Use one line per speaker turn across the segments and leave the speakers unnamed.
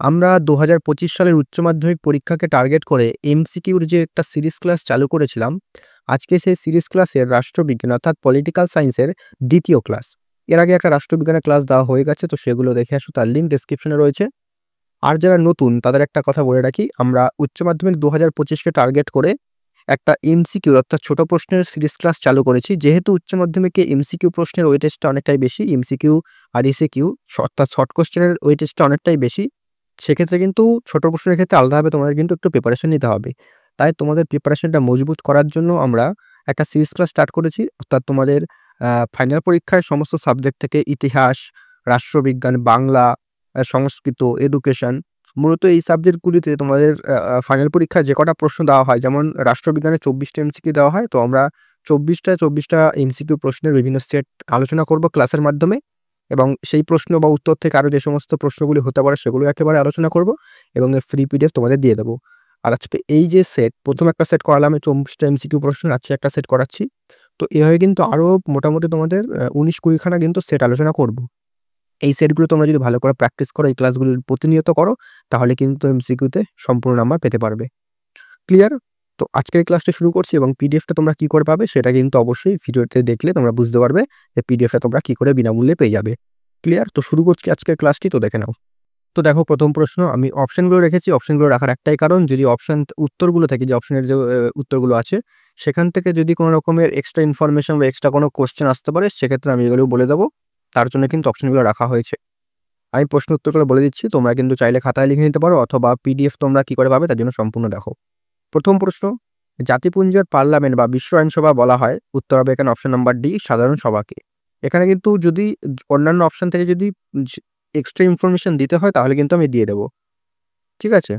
আমরা ২০২৫ সালের উচ্চ মাধ্যমিক পরীক্ষাকে টার্গেট করে এমসিকিউর যে একটা সিরিজ ক্লাস চালু করেছিলাম, আজকে সেই সিরিজ ক্লাসের রাষ্ট্রবিজ্ঞান অর্থাৎ পলিটিক্যাল সায়েন্সের ২য় ক্লাস। এর আগে একটা রাষ্ট্রবিজ্ঞানের ক্লাস দেওয়া হয়ে গেছে, তো সেগুলো দেখে আসো, তার লিঙ্ক ডেসক্রিপশনে রয়েছে। আর যারা নতুন তাদের একটা কথা বলে রাখি, আমরা উচ্চ মাধ্যমিক ২০২৫ কে টার্গেট করে একটা এমসিকিউ অর্থাৎ ছোট প্রশ্নের সিরিজ ক্লাস চালু করেছি। যেহেতু উচ্চ মাধ্যমিকে এমসিকিউ প্রশ্নের ওয়েটেজটা অনেকটাই বেশি, এমসিকিউ আর এসিকিউ অর্থাৎ শর্ট কোয়েশ্চেনের ওয়েটেজটা অনেকটাই বেশি। সেক্ষেত্রে কিন্তু ছোট প্রশ্নের ক্ষেত্রে আলাদাভাবে তোমাদের কিন্তু একটু প্রিপারেশন নিতে হবে। তাই তোমাদের প্রিপারেশনটা মজবুত করার জন্য আমরা একটা সিরিজ ক্লাস স্টার্ট করেছি। অর্থাৎ তোমাদের ফাইনাল পরীক্ষায় সমস্ত সাবজেক্ট থেকে ইতিহাস, রাষ্ট্রবিজ্ঞান, বাংলা, সংস্কৃত, এডুকেশন, মূলত এই সাবজেক্টগুলিতে তোমাদের ফাইনাল পরীক্ষায় যে কটা প্রশ্ন দেওয়া হয়, যেমন রাষ্ট্রবিজ্ঞানে ২৪টা এমসিকিউ দেওয়া হয়, তো আমরা ২৪টা এমসিকিউ প্রশ্নের বিভিন্ন সেট আলোচনা করব ক্লাসের মাধ্যমে, এবং সেই প্রশ্ন বা উত্তর থেকে আরও যে সমস্ত প্রশ্নগুলি হতে পারে সেগুলো একেবারে আলোচনা করব, এবং এর ফ্রি পিডিএফ তোমাদের দিয়ে দেবো। আর আজকে এই যে সেট, প্রথম একটা সেট করালাম ২৪টা এমসিকিউ প্রশ্ন, আজকে একটা সেট করাচ্ছি। তো এভাবে কিন্তু আরও মোটামুটি তোমাদের ১৯-২০ খানা কিন্তু সেট আলোচনা করব। এই সেটগুলো তোমরা যদি ভালো করে প্র্যাকটিস করো, এই ক্লাসগুলো প্রতিনিয়ত করো, তাহলে কিন্তু এমসিকিউতে সম্পূর্ণ নাম্বার পেতে পারবে। ক্লিয়ার? তো আজকের ক্লাসটা শুরু করছি, এবং পিডিএফটা তোমরা কি করে পাবে সেটা কিন্তু অবশ্যই ভিডিওতে দেখলে তোমরা বুঝতে পারবে যে পিডিএফটা তোমরা কি করে বিনামূল্যে পেয়ে যাবে। ক্লিয়ার? তো শুরু করছি আজকের ক্লাসটি, তো দেখে নাও। তো দেখো, প্রথম প্রশ্ন আমি অপশনগুলো রেখেছি। অপশনগুলো রাখার একটাই কারণ, যদি অপশন উত্তরগুলো থেকে, যে অপশনের যে উত্তরগুলো আছে সেখান থেকে যদি কোনো রকমের এক্সট্রা ইনফরমেশন বা এক্সট্রা কোনো কোয়েশ্চেন আসতে পারে, সেক্ষেত্রে আমি এগুলো বলে দেবো। তার জন্য কিন্তু অপশনগুলো রাখা হয়েছে। আমি প্রশ্ন উত্তরগুলো বলে দিচ্ছি, তোমরা কিন্তু চাইলে খাতায় লিখে নিতে পারো, অথবা পিডিএফ তোমরা কি করে পাবে তার জন্য সম্পূর্ণ দেখো। প্রথম প্রশ্ন, জাতিপুঞ্জের পার্লামেন্ট বা বিশ্ব আইনসভা বলা হয়, উত্তর হবে এখানে অপশন নাম্বার ডি, সাধারণ সভাকে। এখানে কিন্তু যদি অন্যান্য অপশন থেকে যদি এক্সট্রা ইনফরমেশন দিতে হয় তাহলে কিন্তু আমি দিয়ে দেবো। ঠিক আছে?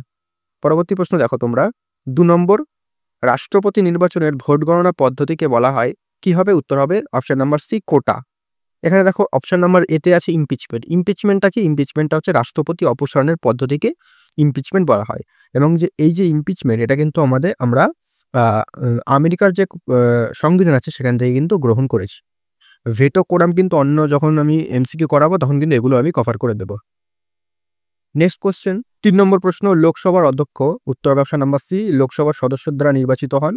পরবর্তী প্রশ্ন দেখো তোমরা, ২ নম্বর, রাষ্ট্রপতি নির্বাচনের ভোট গণনা পদ্ধতিকে বলা হয়, কি হবে? উত্তর হবে অপশন নাম্বার সি, কোটা। এখানে দেখো অপশন নাম্বার এতে আছে ইমপিচমেন্ট। ইমপিচমেন্টটা কি? ইমপিচমেন্টটা হচ্ছে রাষ্ট্রপতি অপসারণের পদ্ধতিকে ইমপিচমেন্ট বলা হয়। এবং যে এই যে ইমপিচমেন্ট, এটা কিন্তু আমরা আমেরিকার যে সংবিধান আছে সেখান থেকে কিন্তু গ্রহণ করেছি। ভেটো কোরাম কিন্তু অন্য যখন আমি এমসিকিউ করাবো তখন কিন্তু এগুলো আমি কভার করে দেবো। নেক্সট কোয়েশ্চেন, ৩ নম্বর প্রশ্ন, লোকসভার অধ্যক্ষ, উত্তর হবে অপশন নাম্বার সি, লোকসভার সদস্যের দ্বারা নির্বাচিত হন।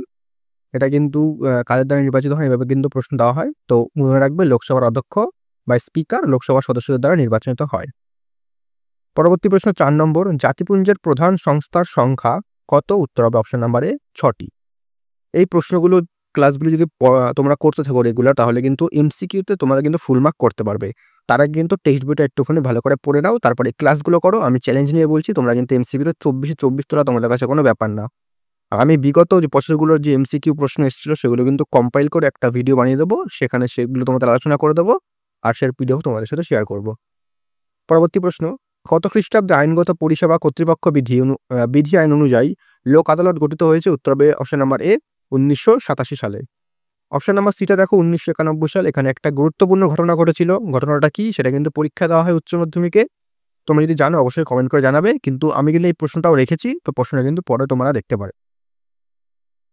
এটা কিন্তু কাদের দ্বারা নির্বাচিত হয় এভাবে কিন্তু প্রশ্ন দেওয়া হয়। তো মনে রাখবে, লোকসভার অধ্যক্ষ বা স্পিকার লোকসভার সদস্যদের দ্বারা নির্বাচিত হয়। পরবর্তী প্রশ্ন ৪ নম্বর, জাতিপুঞ্জের প্রধান সংস্থার সংখ্যা কত? উত্তর হবে অপশন নাম্বারে ৬টি। এই প্রশ্নগুলো ক্লাসগুলো যদি তোমরা করতে থাকো রেগুলার, তাহলে কিন্তু এমসিকিউতে তোমরা কিন্তু ফুল মার্ক করতে পারবে। তার আগে কিন্তু টেক্সট বইটা একটুখানি ভালো করে পড়ে নাও, তারপরে ক্লাসগুলো করো। আমি চ্যালেঞ্জ নিয়ে বলছি, তোমরা কিন্তু এমসিকিউতে ২৪ তোলা তোমাদের কাছে কোনো ব্যাপার না। আমি বিগত যে বছরগুলোর যে এমসিকিউ প্রশ্ন এসেছিল সেগুলো কিন্তু কম্পাইল করে একটা ভিডিও বানিয়ে দেবো, সেখানে সেগুলো তোমাদের আলোচনা করে দেবো, আর সের পিডিএফ তোমাদের সাথে শেয়ার করব। পরবর্তী প্রশ্ন, কত খ্রিস্টাব্দে আইনগত পরিষেবা কর্তৃপক্ষ বিধি আইন অনুযায়ী লোক আদালত গঠিত হয়েছে? উত্তর হবে অপশন নাম্বার এ, ১৯৮৭ সালে। অপশন নাম্বার সিটা দেখো ১৯৯১ সাল। এখানে একটা গুরুত্বপূর্ণ ঘটনা ঘটেছিল। ঘটনাটা কি সেটা কিন্তু পরীক্ষা দেওয়া হয় উচ্চ মাধ্যমিকে। তোমরা যদি জানো অবশ্যই কমেন্ট করে জানাবে, কিন্তু আমি কিন্তু এই প্রশ্নটাও রেখেছি, তো প্রশ্নটা কিন্তু পরে তোমরা দেখতে পারো।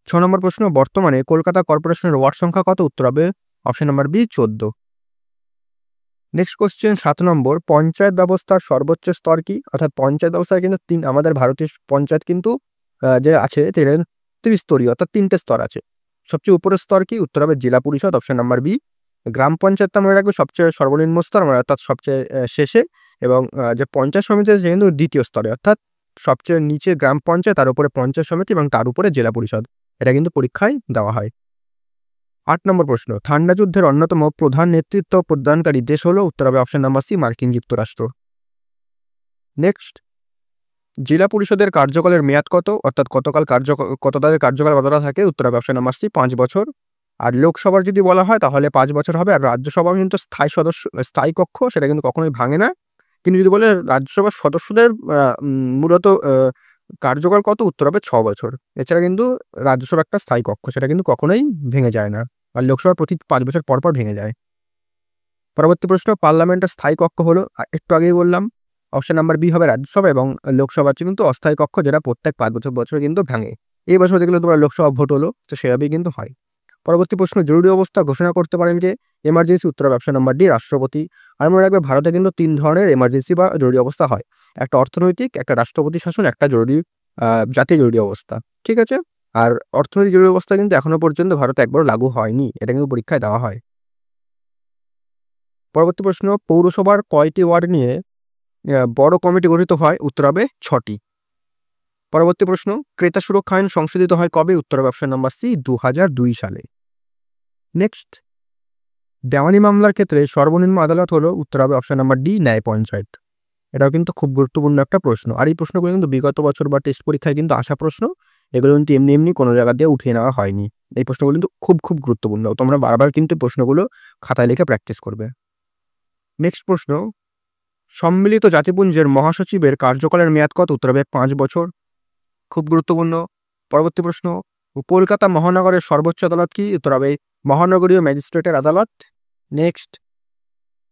৬ নম্বর প্রশ্ন, বর্তমানে কলকাতা কর্পোরেশনের ওয়ার্ড সংখ্যা কত? উত্তর হবে option number B, ১৪। Next question ৭ নম্বর, পঞ্চায়েত ব্যবস্থার সর্বোচ্চ স্তর কি? অর্থাৎ পঞ্চায়েত ব্যবস্থার কিন্তু আমাদের ভারতীয় পঞ্চায়েত কিন্তু যে আছে ত্রিস্তরীয়, অর্থাৎ ৩টে স্তর আছে। সবচেয়ে উপরের স্তর কি? উত্তর হবে জেলা পরিষদ, অপশন নাম্বার বি। গ্রাম পঞ্চায়েতটা মনে রাখবে সবচেয়ে সর্বনিম্ন স্তর, অর্থাৎ সবচেয়ে শেষে, এবং যে পঞ্চায়েত সমিতি আছে কিন্তু দ্বিতীয় স্তরে, অর্থাৎ সবচেয়ে নিচে গ্রাম পঞ্চায়েত, তার উপরে পঞ্চায়েত সমিতি, এবং তার উপরে জেলা পরিষদ। এটা কিন্তু পরীক্ষায় দেওয়া হয়। ৮ নম্বর প্রশ্ন, ঠান্ডা যুদ্ধের অন্যতম প্রধান নেতৃত্ব প্রদানকারী দেশ হলো? উত্তর হবে অপশন নাম্বার সি, মার্কিন যুক্তরাষ্ট্র। নেক্সট, জেলা পরিষদের কার্যকালের মেয়াদ কত? অর্থাৎ কত তাদের কার্যকাল কতটা থাকে? উত্তর হবে অপশন নাম্বার সি, ৫ বছর। আর লোকসভার যদি বলা হয় তাহলে 5 বছর হবে। আর রাজ্যসভা কিন্তু স্থায়ী কক্ষ, সেটা কিন্তু কখনোই ভাঙে না। কিন্তু যদি বলে রাজ্যসভার সদস্যদের মূলত কার্যকাল কত? উত্তর হবে ৬ বছর। এছাড়া কিন্তু রাজ্যসভা একটা স্থায়ী কক্ষ, সেটা কিন্তু কখনোই ভেঙে যায় না। আর লোকসভা প্রতি ৫ বছর পর পর ভেঙে যায়। পরবর্তী প্রশ্ন, পার্লামেন্টের স্থায়ী কক্ষ হলো, একটু আগেই বললাম, অপশন নাম্বার বি হবে রাজ্যসভা, এবং লোকসভা হচ্ছে কিন্তু অস্থায়ী কক্ষ, যেটা প্রত্যেক ৫ বছর কিন্তু ভাঙে। এই বছর দেখলে তোমরা লোকসভা ভোট হলো, তো সেভাবেই কিন্তু হয়। পরবর্তী প্রশ্ন, জরুরি অবস্থা ঘোষণা করতে পারেন কে? এমার্জেন্সি, উত্তর হবে অপশন নাম্বার ডি, রাষ্ট্রপতি। আর মনে রাখবে ভারতে কিন্তু 3 ধরনের এমার্জেন্সি বা জরুরি অবস্থা হয়। একটা অর্থনৈতিক, একটা রাষ্ট্রপতি শাসন, একটা জাতীয় জরুরি অবস্থা। ঠিক আছে? আর অর্থনৈতিক জরুরি অবস্থা কিন্তু এখনো পর্যন্ত ভারতে একবারও লাগু হয়নি। এটা কিন্তু পরীক্ষায় দেওয়া হয়। পরবর্তী প্রশ্ন, পৌরসভার কয়টি ওয়ার্ড নিয়ে বড় কমিটি গঠিত হয়? উত্তর হবে 6টি। পরবর্তী প্রশ্ন, ক্রেতা সুরক্ষা আইন সংশোধিত হয় কবে? উত্তর হবে অপশন নাম্বার সি, 2002 সালে। নেক্সট, দেওয়ানি মামলার ক্ষেত্রে সর্বনিম্ন আদালত হলো? উত্তর হবে অপশন নাম্বার ডি, ন্যায় পঞ্চায়েত। এটাও কিন্তু খুব গুরুত্বপূর্ণ একটা প্রশ্ন। আর এই প্রশ্নগুলো কিন্তু বিগত বছর বা টেস্ট পরীক্ষায় কিন্তু আসা প্রশ্ন। এগুলো কিন্তু এমনি এমনি কোনো জায়গা দিয়ে উঠিয়ে নেওয়া হয়নি। এই প্রশ্নগুলো কিন্তু খুব গুরুত্বপূর্ণ। তোমরা বারবার কিন্তু প্রশ্নগুলো খাতায় লিখে প্র্যাকটিস করবে। নেক্সট প্রশ্ন, সম্মিলিত জাতিপুঞ্জের মহাসচিবের কার্যকালের মেয়াদ কত? উত্তর হবে 5 বছর। খুব গুরুত্বপূর্ণ। পরবর্তী প্রশ্ন, কলকাতা মহানগরের সর্বোচ্চ আদালত কি? উত্তর হবে মহানগরীয় ম্যাজিস্ট্রেটের আদালত। নেক্সট,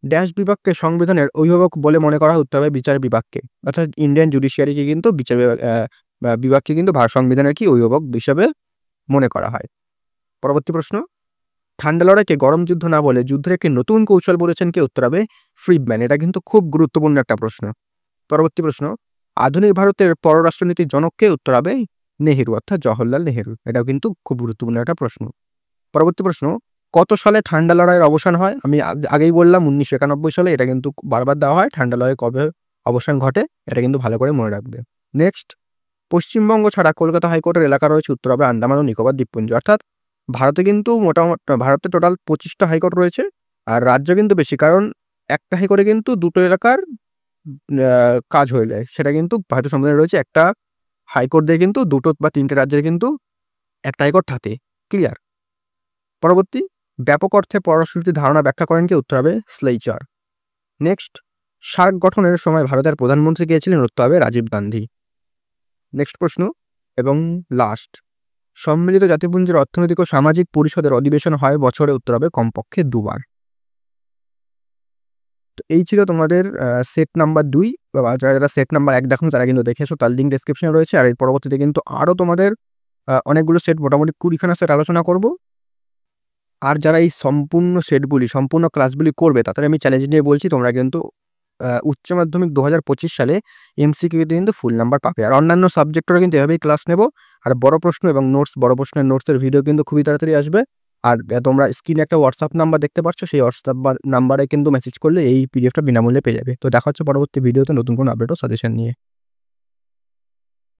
ড্যাশ বিভাগকে সংবিধানের অভিভাবক বলে মনে করা হয়? উত্তর হবে বিচার বিভাগকে। অর্থাৎ ইন্ডিয়ান জুডিশিয়ারিকে কিন্তু বিভাগকে কিন্তু সংবিধানের কি অভিভাবক হিসেবে মনে করা হয়। পরবর্তী প্রশ্ন, ঠান্ডা লড়াইকে গরম যুদ্ধ না বলে যুদ্ধের একটি নতুন কৌশল বলেছেন কে? উত্তর হবে ফ্রিডম্যান। এটা কিন্তু খুব গুরুত্বপূর্ণ একটা প্রশ্ন। পরবর্তী প্রশ্ন, আধুনিক ভারতের পররাষ্ট্রনীতির জনক কে? উত্তর হবে নেহেরু, অর্থাৎ জওহরলাল নেহেরু। এটাও কিন্তু খুব গুরুত্বপূর্ণ একটা প্রশ্ন। পরবর্তী প্রশ্ন, কত সালে ঠান্ডা লড়াইয়ের অবসান হয়? আমি আগেই বললাম 1991 সালে। এটা কিন্তু বারবার দেওয়া হয়। ঠান্ডা লড়াই কবে অবসান ঘটে এটা কিন্তু ভালো করে মনে রাখবে। নেক্সট, পশ্চিমবঙ্গ ছাড়া কলকাতা হাইকোর্টের এলাকা রয়েছে? উত্তর হবে আন্দামান ও নিকোবর দ্বীপপুঞ্জ। অর্থাৎ ভারতে কিন্তু ভারতে টোটাল 25টা হাইকোর্ট রয়েছে। আর রাজ্য কিন্তু বেশি, কারণ একটা হাইকোর্টে কিন্তু দুটো এলাকার কাজ হয়ে যায়। সেটা কিন্তু ভারতীয় সংবিধানে রয়েছে। একটা হাইকোর্ট দিয়ে কিন্তু 2টো বা 3টে রাজ্যের কিন্তু একটা হাইকোর্ট থাকে। ক্লিয়ার? পরবর্তী, ব্যাপক অর্থে পররাষ্ট্রনীতির ধারণা ব্যাখ্যা করেন কে? উত্তর হবে স্লেইচার। নেক্সট, সার্ক গঠনের সময় ভারতের প্রধানমন্ত্রী কে ছিলেন? উত্তর হবে রাজীব গান্ধী। নেক্সট প্রশ্ন এবং লাস্ট, সম্মিলিত জাতিপুঞ্জের অর্থনৈতিক ও সামাজিক পরিষদের অধিবেশন হয় বছরে? উত্তর হবে কমপক্ষে 2 বার। তো এই ছিল তোমাদের সেট নাম্বার 2, বা যারা সেট নাম্বার 1 দেখো তারা কিন্তু দেখে এসো, তার লিঙ্ক ডেসক্রিপশনে রয়েছে। আর এর পরবর্তীতে কিন্তু আরও তোমাদের অনেকগুলো সেট, মোটামুটি 20খানা সেট আলোচনা করব। আর যারা এই সম্পূর্ণ ক্লাসগুলি করবে তাদের আমি চ্যালেঞ্জ নিয়ে বলছি, তোমরা কিন্তু উচ্চ মাধ্যমিক 2025 সালে এমসিকিউতে কিন্তু ফুল নাম্বার পাবে। আর অন্যান্য সাবজেক্টেরও কিন্তু এভাবেই ক্লাস নেব। আর বড় প্রশ্ন এবং বড় প্রশ্নের নোটসের ভিডিও কিন্তু খুবই তাড়াতাড়ি আসবে। আর তোমরা স্ক্রিনে একটা হোয়াটসঅ্যাপ নাম্বার দেখতে পাচ্ছ, সেই হোয়াটসঅ্যাপ নাম্বারে কিন্তু মেসেজ করলে এই পিডিএফটা বিনামূল্যে পেয়ে যাবে। তো দেখা হচ্ছে পরবর্তী ভিডিওতে নতুন কোনো আপডেট ও সাজেশন নিয়ে।